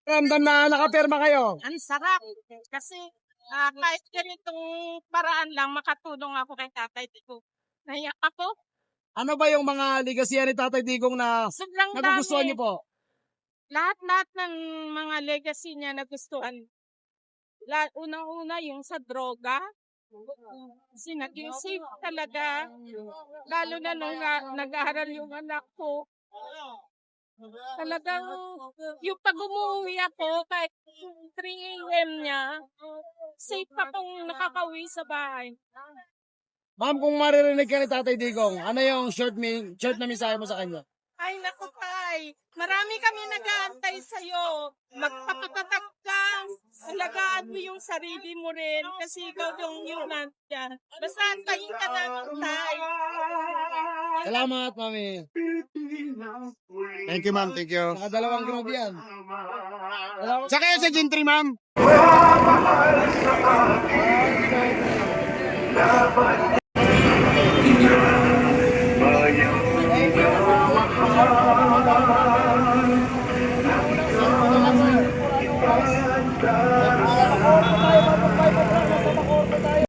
Ramdam na nakapirma kayo. Ang sarap. Kasi kahit ganitong paraan lang, makatulong ako kay Tatay Digong. Naiyak ako. Ano ba yung mga legacy ni Tatay Digong na Sobrang nagugustuhan dami. niyo po? Lahat-lahat ng mga legacy niya nagustuhan. Unang-una yung sa droga. Kasi naging safe talaga. Lalo na nung nag-aaral yung anak ko. Talagang yung pag umuwi ako, kahit 3 a.m. niya, safe akong nakakauwi sa bahay. Ma'am, kung maririnig ka ni Tatay Digong, ano yung short na mensahe mo sa kanya? Ay, naku, Tay. Marami kami nag-aantay sa'yo. Magpapatatag ka. Alagaan mo yung sarili mo rin kasi ikaw yung unang dyan. Basta antayin ka namin, Tay. Salamat, mami. Thank you, ma'am. Thank you. Nakadalawang grove yan. Sa kayo sa Gentry, ma'am?